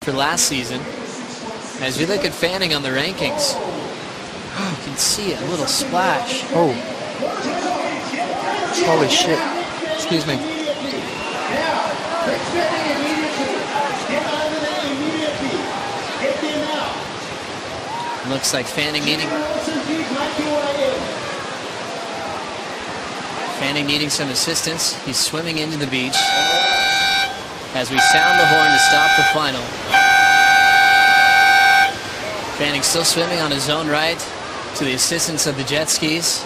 for last season. As we look at Fanning on the rankings, you can see a little splash. Oh. Holy shit. Excuse me. Looks like Fanning needing some assistance. He's swimming into the beach as we sound the horn to stop the final. Fanning still swimming on his own right to the assistance of the jet skis.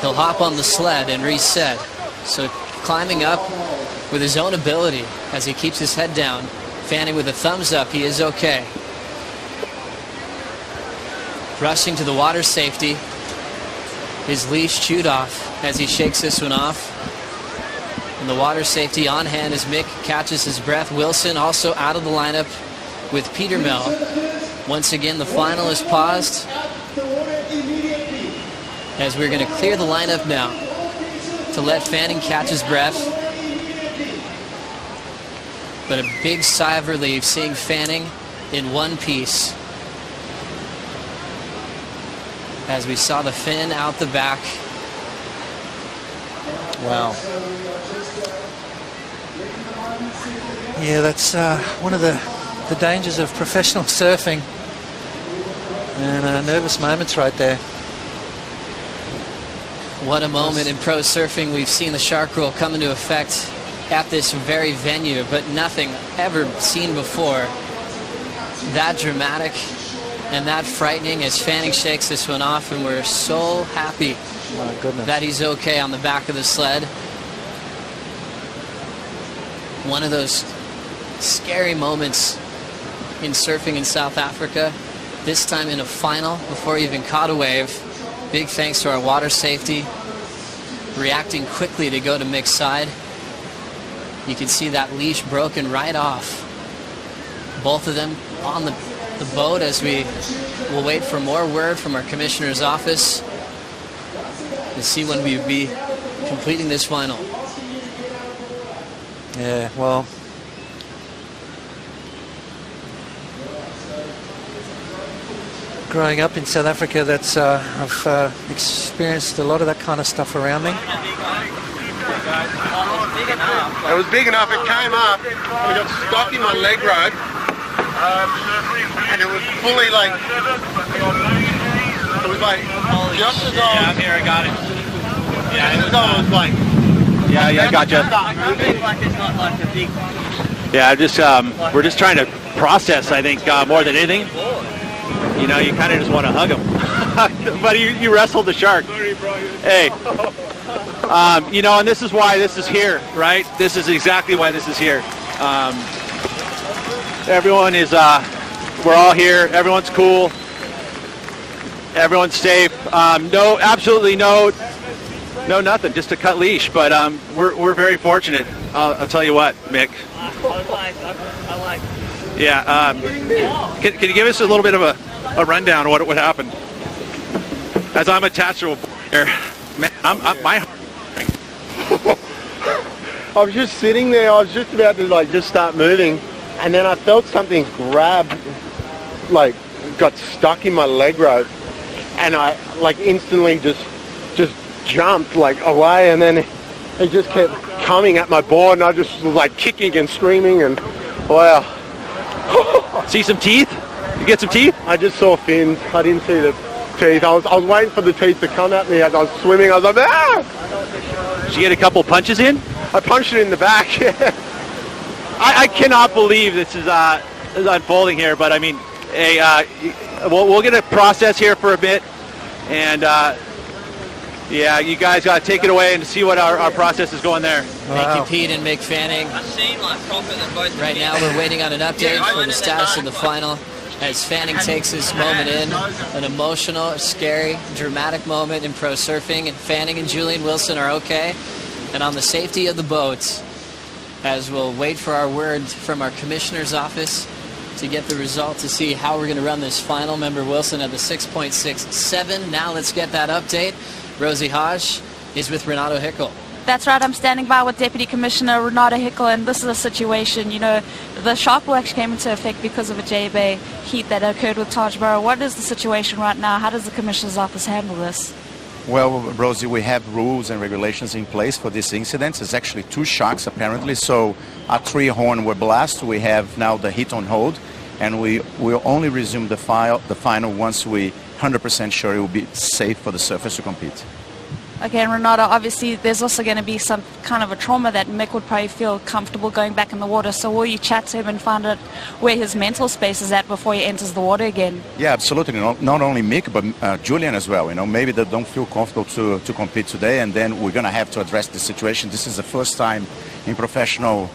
He'll hop on the sled and reset. So climbing up with his own ability as he keeps his head down. Fanning with a thumbs up, he is okay. Rushing to the water safety. His leash chewed off as he shakes this one off. And the water safety on hand as Mick catches his breath. Wilson also out of the lineup with Peter Mel. Once again, the final is paused as we're going to clear the lineup now to let Fanning catch his breath. But a big sigh of relief seeing Fanning in one piece as we saw the fin out the back. Wow. Yeah, that's one of the dangers of professional surfing. And nervous moments right there. What a moment in pro surfing. We've seen the shark rule come into effect at this very venue, but nothing ever seen before. That dramatic and that frightening as Fanning shakes this one off, and we're so happy that he's okay on the back of the sled. One of those scary moments in surfing in South Africa, this time in a final before he even caught a wave. Big thanks to our water safety reacting quickly to go to Mick's side. You can see that leash broken right off. Both of them on the boat as we will wait for more word from our commissioner's office to see when we'll be completing this final. Yeah, well, growing up in South Africa, that's I've experienced a lot of that kind of stuff around me. It was big enough, it came up, and it got stuck in my leg rope, and it was fully like, it was like, just as I was, here, I got it. Yeah, just as I was like, I gotcha. Yeah, we're just trying to process, I think, more than anything. You know, you kind of just want to hug him. But you wrestled the shark. Hey. You know, and this is why this is here, right? This is exactly why this is here. Everyone is, we're all here. Everyone's cool. Everyone's safe. No, absolutely no nothing. Just a cut leash. But we're very fortunate. I'll tell you what, Mick. I like. Yeah. Can you give us a little bit of a rundown of what happened? As I'm attached to a here, man, my. I was just sitting there, I was just about to like just start moving, and then I felt something grab, like got stuck in my leg rope, and I like instantly just jumped like away, and then it just kept coming at my board, and I just was like kicking and screaming, and wow. See some teeth? You get some teeth? I just saw fins. I didn't see the teeth. I was waiting for the teeth to come at me as I was swimming. I was like, ah! Did you get a couple punches in? I punched it in the back. I cannot believe this is unfolding here, but I mean, hey, we'll get a process here for a bit, and yeah, you guys got to take it away and see what our process is going there. Thank you, Pete and Mick Fanning. Right now we're waiting on an update for the status of the final as Fanning takes this moment in. An emotional, scary, dramatic moment in pro surfing, and Fanning and Julian Wilson are okay. And on the safety of the boat, as we'll wait for our word from our commissioner's office to get the result to see how we're going to run this final. Member Wilson at the 6.67. Now let's get that update. Rosie Hodge is with Renato Hickel. That's right. I'm standing by with Deputy Commissioner Renata Hickel, and this is a situation, you know, the shark rule actually came into effect because of a J-Bay heat that occurred with Taj Borough. What is the situation right now? How does the Commissioner's office handle this? Well, Rosie, we have rules and regulations in place for this incident. It's actually 2 sharks apparently, so our 3 horn were blasted. We have now the heat on hold, and we will only resume the final once we 100% sure it will be safe for the surfers to compete. Okay, and Renata, obviously there's also going to be some kind of a trauma that Mick would probably feel comfortable going back in the water. So will you chat to him and find out where his mental space is at before he enters the water again? Yeah, absolutely. Not only Mick, but Julian as well. You know, maybe they don't feel comfortable to compete today, and then we're going to have to address the situation. This is the first time in professional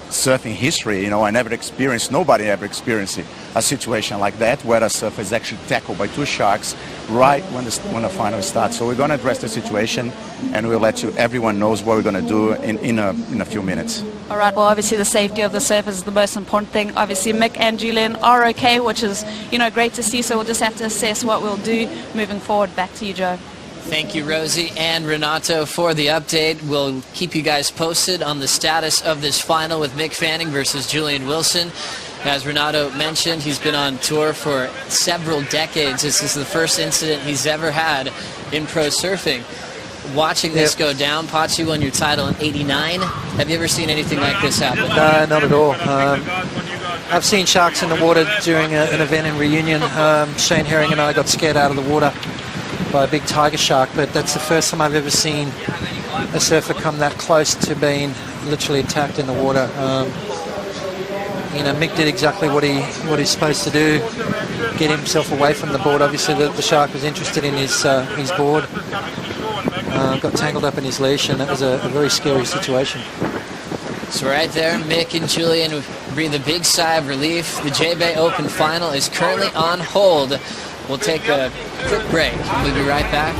surfing history, you know, nobody ever experienced a situation like that where a surfer is actually tackled by 2 sharks right when the final starts. So we're going to address the situation, and we'll let everyone knows what we're going to do in a few minutes. All right, well, obviously the safety of the surfers is the most important thing. Obviously Mick and Julian are okay, which is, you know, great to see, so we'll just have to assess what we'll do moving forward. Back to you, Joe. Thank you, Rosie and Renato, for the update. We'll keep you guys posted on the status of this final with Mick Fanning versus Julian Wilson. As Renato mentioned, he's been on tour for several decades. This is the first incident he's ever had in pro surfing. Watching this go down, Potts, you won your title in '89. Have you ever seen anything like this happen? No, not at all. I've seen sharks in the water during an event in Reunion. Shane Herring and I got scared out of the water by a big tiger shark, but that's the first time I've ever seen a surfer come that close to being literally attacked in the water. You know, Mick did exactly what he's supposed to do, get himself away from the board. Obviously the shark was interested in his board, got tangled up in his leash, and that was a very scary situation. So right there, Mick and Julian breathe a big sigh of relief. The J-Bay Open final is currently on hold. We'll take a quick break. We'll be right back.